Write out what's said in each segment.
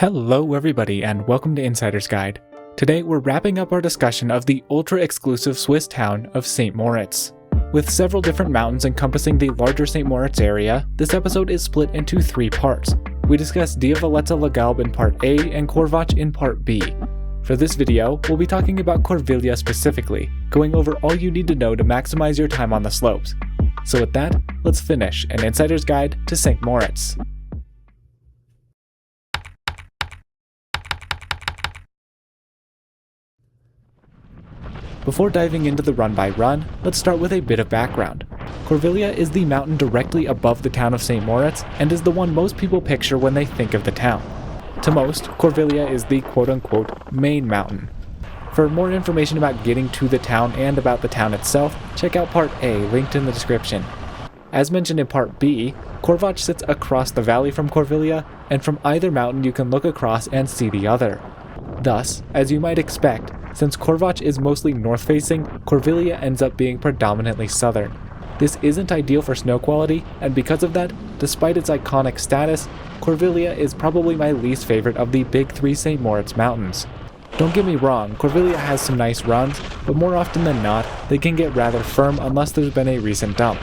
Hello everybody and welcome to Insider's Guide. Today we're wrapping up our discussion of the ultra-exclusive Swiss town of St. Moritz. With several different mountains encompassing the larger St. Moritz area, this episode is split into 3 parts. We discuss Die Valletta-Lagalbe in part A and Corvach in part B. For this video, we'll be talking about Corviglia specifically, going over all you need to know to maximize your time on the slopes. So with that, let's finish an Insider's Guide to St. Moritz. Before diving into the run-by-run, let's start with a bit of background. Corviglia is the mountain directly above the town of St. Moritz and is the one most people picture when they think of the town. To most, Corviglia is the quote-unquote main mountain. For more information about getting to the town and about the town itself, check out part A, linked in the description. As mentioned in part B, Corvach sits across the valley from Corviglia, and from either mountain you can look across and see the other. Thus, as you might expect, since Corvach is mostly north-facing, Corviglia ends up being predominantly southern. This isn't ideal for snow quality, and because of that, despite its iconic status, Corviglia is probably my least favorite of the big 3 St. Moritz mountains. Don't get me wrong, Corviglia has some nice runs, but more often than not, they can get rather firm unless there's been a recent dump.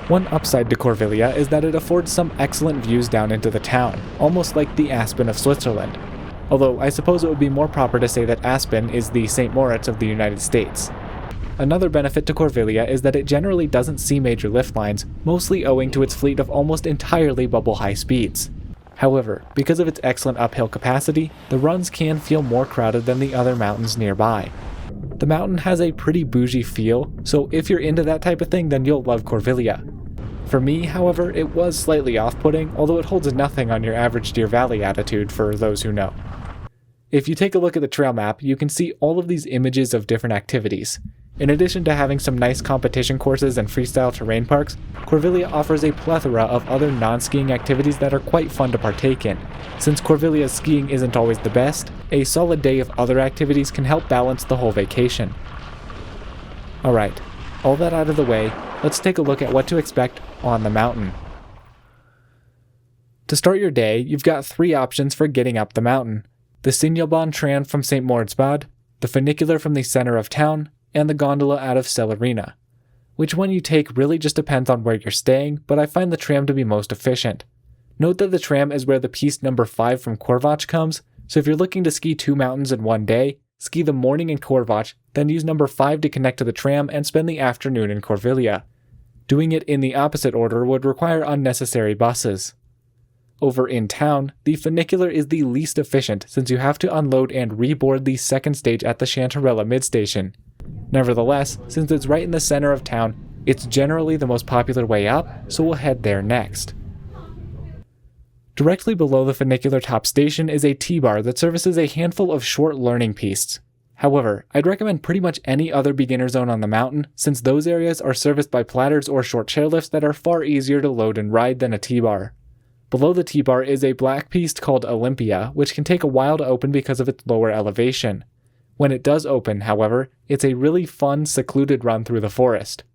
One upside to Corviglia is that it affords some excellent views down into the town, almost like the Aspen of Switzerland. Although I suppose it would be more proper to say that Aspen is the St. Moritz of the United States. Another benefit to Corviglia is that it generally doesn't see major lift lines, mostly owing to its fleet of almost entirely bubble-high speeds. However, because of its excellent uphill capacity, the runs can feel more crowded than the other mountains nearby. The mountain has a pretty bougie feel, so if you're into that type of thing then you'll love Corviglia. For me, however, it was slightly off-putting, although it holds nothing on your average Deer Valley attitude for those who know. If you take a look at the trail map, you can see all of these images of different activities. In addition to having some nice competition courses and freestyle terrain parks, Corviglia offers a plethora of other non-skiing activities that are quite fun to partake in. Since Corviglia's skiing isn't always the best, a solid day of other activities can help balance the whole vacation. Alright, all that out of the way, let's take a look at what to expect on the mountain. To start your day, you've got 3 options for getting up the mountain. The Singelbahn tram from St. Moritzbad, the funicular from the center of town, and the gondola out of Celerina. Which one you take really just depends on where you're staying, but I find the tram to be most efficient. Note that the tram is where the piece number 5 from Corvach comes, so if you're looking to ski 2 mountains in one day, ski the morning in Corvach, then use number 5 to connect to the tram and spend the afternoon in Corviglia. Doing it in the opposite order would require unnecessary buses. Over in town, the funicular is the least efficient since you have to unload and reboard the second stage at the Chantarella midstation. Nevertheless, since it's right in the center of town, it's generally the most popular way up, so we'll head there next. Directly below the funicular top station is a T-bar that services a handful of short learning pistes. However, I'd recommend pretty much any other beginner zone on the mountain, since those areas are serviced by platters or short chairlifts that are far easier to load and ride than a T-bar. Below the T-bar is a black piste called Olympia, which can take a while to open because of its lower elevation. When it does open, however, it's a really fun, secluded run through the forest.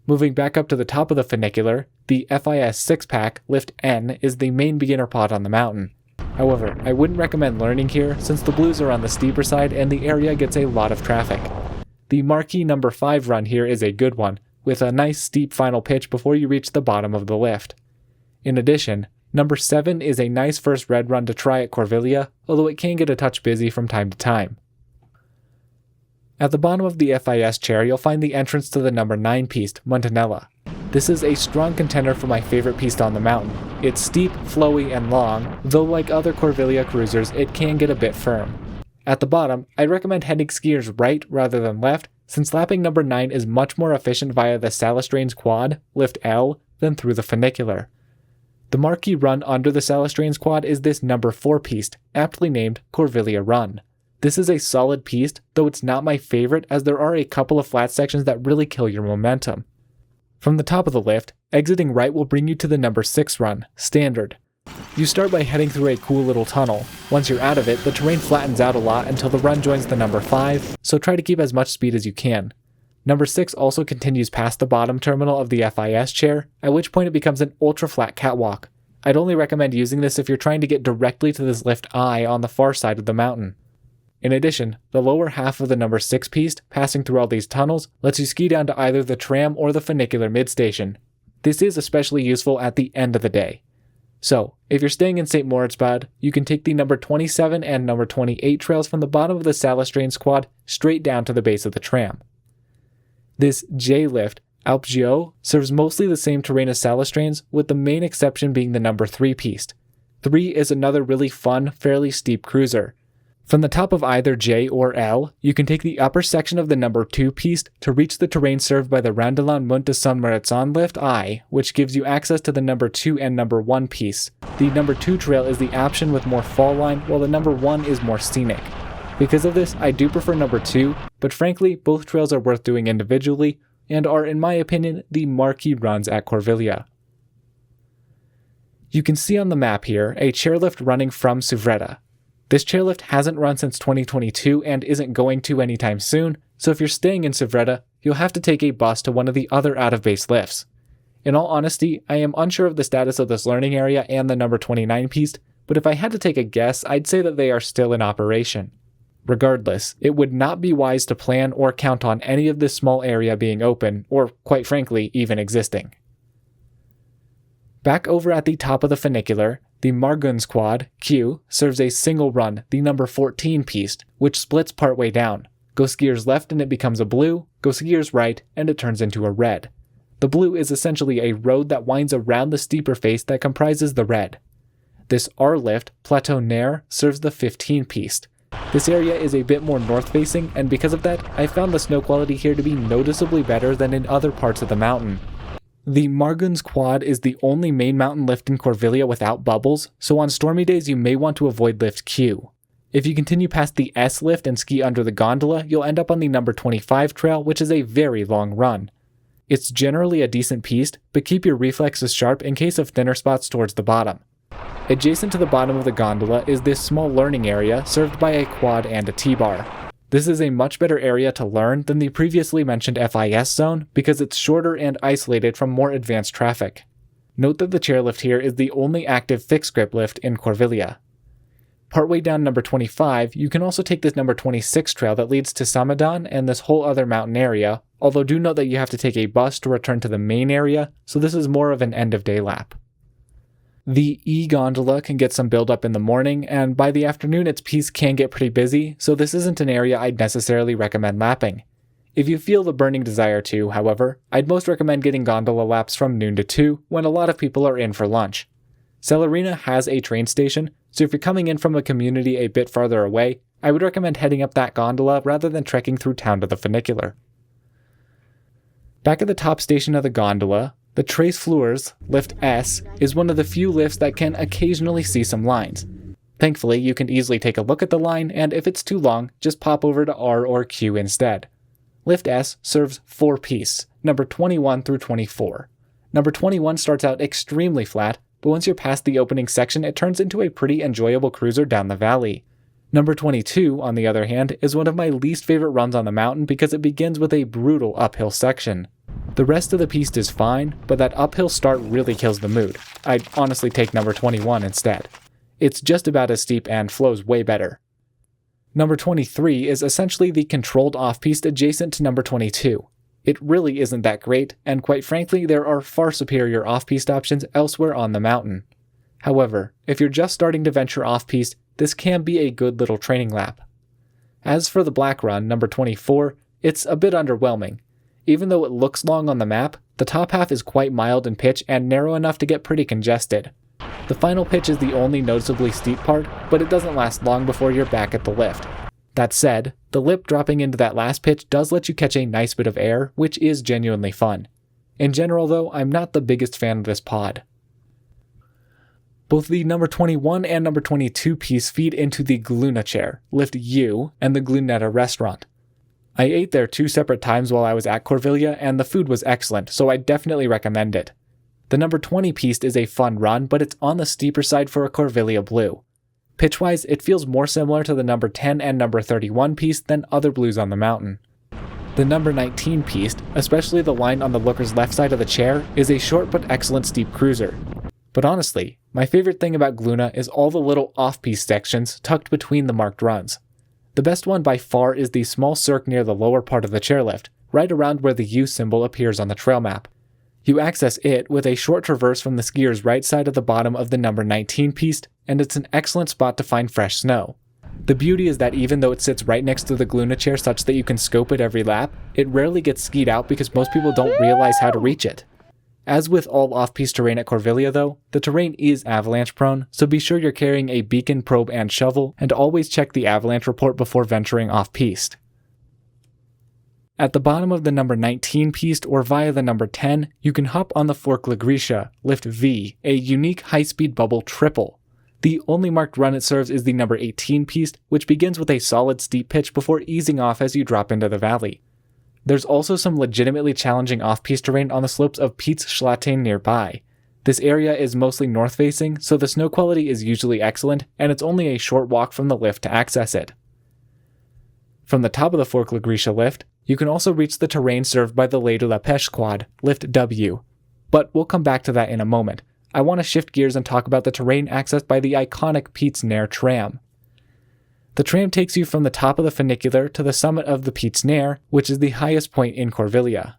Moving back up to the top of the funicular, the FIS 6-pack, Lift N, is the main beginner pod on the mountain. However, I wouldn't recommend learning here since the blues are on the steeper side and the area gets a lot of traffic. The marquee number 5 run here is a good one, with a nice steep final pitch before you reach the bottom of the lift. In addition, number 7 is a nice first red run to try at Corviglia, although it can get a touch busy from time to time. At the bottom of the FIS chair, you'll find the entrance to the number 9 piste, Montanella. This is a strong contender for my favorite piste on the mountain. It's steep, flowy, and long, though like other Corviglia cruisers, it can get a bit firm. At the bottom, I'd recommend heading skiers right rather than left, since lapping number 9 is much more efficient via the Salestrains quad, Lift L, than through the funicular. The marquee run under the Salestrains quad is this number 4 piste, aptly named Corviglia Run. This is a solid piste, though it's not my favorite as there are a couple of flat sections that really kill your momentum. From the top of the lift, exiting right will bring you to the number 6 run, Standard. You start by heading through a cool little tunnel. Once you're out of it, the terrain flattens out a lot until the run joins the number 5, so try to keep as much speed as you can. Number 6 also continues past the bottom terminal of the FIS chair, at which point it becomes an ultra-flat catwalk. I'd only recommend using this if you're trying to get directly to this lift I on the far side of the mountain. In addition, the lower half of the number 6 piste, passing through all these tunnels, lets you ski down to either the tram or the funicular mid-station. This is especially useful at the end of the day. So, if you're staying in St. Moritzbad, you can take the number 27 and number 28 trails from the bottom of the Salestrains quad straight down to the base of the tram. This J lift, Alpe Gio, serves mostly the same terrain as Salestrains, with the main exception being the number 3 piste. 3 is another really fun, fairly steep cruiser. From the top of either J or L, you can take the upper section of the number 2 piste to reach the terrain served by the Randelin Munt de San Murezzan lift I, which gives you access to the number 2 and number 1 piste. The number 2 trail is the option with more fall line, while the number 1 is more scenic. Because of this, I do prefer number 2, but frankly, both trails are worth doing individually, and are, in my opinion, the marquee runs at Corviglia. You can see on the map here a chairlift running from Suvretta. This chairlift hasn't run since 2022 and isn't going to anytime soon, so if you're staying in Suvretta, you'll have to take a bus to one of the other out-of-base lifts. In all honesty, I am unsure of the status of this learning area and the number 29 piste, but if I had to take a guess, I'd say that they are still in operation. Regardless, it would not be wise to plan or count on any of this small area being open, or quite frankly, even existing. Back over at the top of the funicular, the Marguns quad, Q, serves a single run, the number 14 piste, which splits partway down. Go skiers left and it becomes a blue, go skiers right and it turns into a red. The blue is essentially a road that winds around the steeper face that comprises the red. This R lift, Plateau Nair, serves the 15 piste. This area is a bit more north-facing, and because of that, I found the snow quality here to be noticeably better than in other parts of the mountain. The Marguns quad is the only main mountain lift in Corviglia without bubbles, so on stormy days you may want to avoid lift Q. If you continue past the S lift and ski under the gondola, you'll end up on the number 25 trail, which is a very long run. It's generally a decent piste, but keep your reflexes sharp in case of thinner spots towards the bottom. Adjacent to the bottom of the gondola is this small learning area served by a quad and a T-bar. This is a much better area to learn than the previously mentioned FIS zone because it's shorter and isolated from more advanced traffic. Note that the chairlift here is the only active fixed grip lift in Corviglia. Partway down number 25, you can also take this number 26 trail that leads to Samadan and this whole other mountain area, although do note that you have to take a bus to return to the main area, so this is more of an end-of-day lap. The E-gondola can get some build-up in the morning, and by the afternoon its piece can get pretty busy, so this isn't an area I'd necessarily recommend lapping. If you feel the burning desire to, however, I'd most recommend getting gondola laps from noon to 2 when a lot of people are in for lunch. Celerina has a train station, so if you're coming in from a community a bit farther away, I would recommend heading up that gondola rather than trekking through town to the funicular. Back at the top station of the gondola, the Trais Fluors, lift S, is one of the few lifts that can occasionally see some lines. Thankfully, you can easily take a look at the line, and if it's too long, just pop over to R or Q instead. Lift S serves 4 piste, number 21 through 24. Number 21 starts out extremely flat, but once you're past the opening section, it turns into a pretty enjoyable cruiser down the valley. Number 22, on the other hand, is one of my least favorite runs on the mountain because it begins with a brutal uphill section. The rest of the piste is fine, but that uphill start really kills the mood. I'd honestly take number 21 instead. It's just about as steep and flows way better. Number 23 is essentially the controlled off-piste adjacent to number 22. It really isn't that great, and quite frankly, there are far superior off-piste options elsewhere on the mountain. However, if you're just starting to venture off-piste, this can be a good little training lap. As for the black run, number 24, it's a bit underwhelming. Even though it looks long on the map, the top half is quite mild in pitch and narrow enough to get pretty congested. The final pitch is the only noticeably steep part, but it doesn't last long before you're back at the lift. That said, the lip dropping into that last pitch does let you catch a nice bit of air, which is genuinely fun. In general though, I'm not the biggest fan of this pod. Both the number 21 and number 22 piece feed into the Glüna chair, lift U, and the Glüna restaurant. I ate there 2 separate times while I was at Corviglia, and the food was excellent, so I definitely recommend it. The number 20 piste is a fun run, but it's on the steeper side for a Corviglia blue. Pitch-wise, it feels more similar to the number 10 and number 31 piste than other blues on the mountain. The number 19 piste, especially the line on the looker's left side of the chair, is a short but excellent steep cruiser. But honestly, my favorite thing about Glüna is all the little off-piste sections tucked between the marked runs. The best one by far is the small cirque near the lower part of the chairlift, right around where the U symbol appears on the trail map. You access it with a short traverse from the skier's right side of the bottom of the number 19 piste, and it's an excellent spot to find fresh snow. The beauty is that even though it sits right next to the Glüna chair such that you can scope it every lap, it rarely gets skied out because most people don't realize how to reach it. As with all off-piste terrain at Corviglia though, the terrain is avalanche prone, so be sure you're carrying a beacon, probe, and shovel, and always check the avalanche report before venturing off-piste. At the bottom of the number 19 piste or via the number 10, you can hop on the Corviglia Lift V, a unique high-speed bubble triple. The only marked run it serves is the number 18 piste, which begins with a solid steep pitch before easing off as you drop into the valley. There's also some legitimately challenging off-piste terrain on the slopes of Piz nearby. This area is mostly north-facing, so the snow quality is usually excellent, and it's only a short walk from the lift to access it. From the top of the Corviglia lift, you can also reach the terrain served by the Pêsch quad, Lift W. But we'll come back to that in a moment. I want to shift gears and talk about the terrain accessed by the iconic Piz Nair tram. The tram takes you from the top of the funicular to the summit of the Piz Nair, which is the highest point in Corviglia.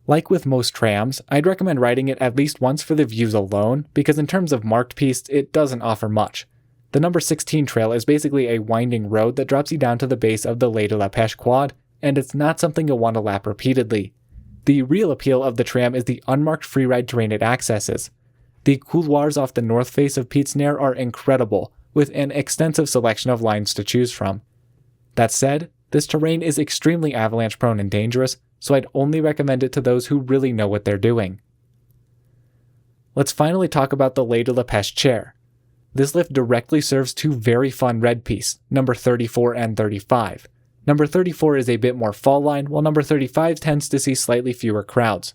Like with most trams, I'd recommend riding it at least once for the views alone, because in terms of marked pistes, it doesn't offer much. The number 16 trail is basically a winding road that drops you down to the base of the Pêsch quad, and it's not something you'll want to lap repeatedly. The real appeal of the tram is the unmarked freeride terrain it accesses. The couloirs off the north face of Piz Nair are incredible, with an extensive selection of lines to choose from. That said, this terrain is extremely avalanche prone and dangerous, so I'd only recommend it to those who really know what they're doing. Let's finally talk about the Pêsch chair. This lift directly serves two very fun red pistes, number 34 and 35. Number 34 is a bit more fall line, while number 35 tends to see slightly fewer crowds.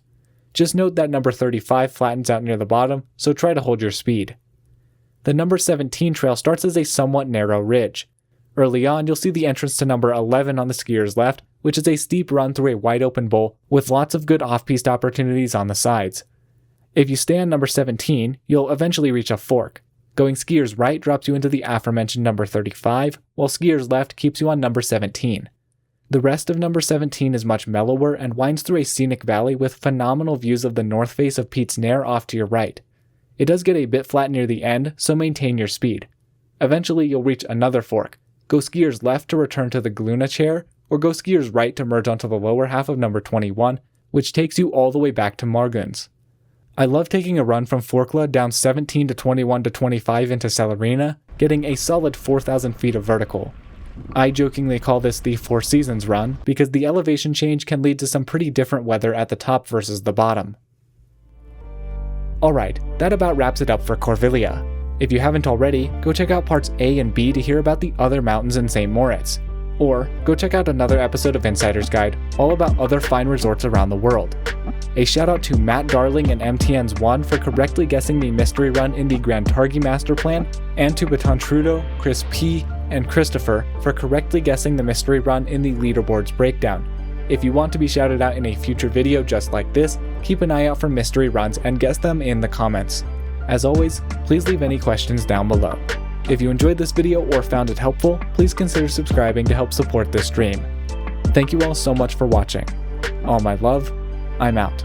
Just note that number 35 flattens out near the bottom, so try to hold your speed. The number 17 trail starts as a somewhat narrow ridge. Early on, you'll see the entrance to number 11 on the skier's left, which is a steep run through a wide open bowl with lots of good off-piste opportunities on the sides. If you stay on number 17, you'll eventually reach a fork. Going skier's right drops you into the aforementioned number 35, while skier's left keeps you on number 17. The rest of number 17 is much mellower and winds through a scenic valley with phenomenal views of the north face of Piz Nair off to your right. It does get a bit flat near the end, so maintain your speed. Eventually you'll reach another fork. Go skier's left to return to the Glüna chair, or go skier's right to merge onto the lower half of number 21, which takes you all the way back to Moritz. I love taking a run from Forkla down 17 to 21 to 25 into Celerina, getting a solid 4,000 feet of vertical. I jokingly call this the Four Seasons run, because the elevation change can lead to some pretty different weather at the top versus the bottom. Alright, that about wraps it up for Corviglia. If you haven't already, go check out parts A and B to hear about the other mountains in St. Moritz. Or, go check out another episode of Insider's Guide, all about other fine resorts around the world. A shout out to Matt Darling and MTN's One for correctly guessing the mystery run in the Grand Targhee Master Plan, and to Baton Trudeau, Chris P., and Christopher for correctly guessing the mystery run in the leaderboards breakdown. If you want to be shouted out in a future video just like this, keep an eye out for mystery runs and guess them in the comments. As always, please leave any questions down below. If you enjoyed this video or found it helpful, please consider subscribing to help support this stream. Thank you all so much for watching. All my love, I'm out.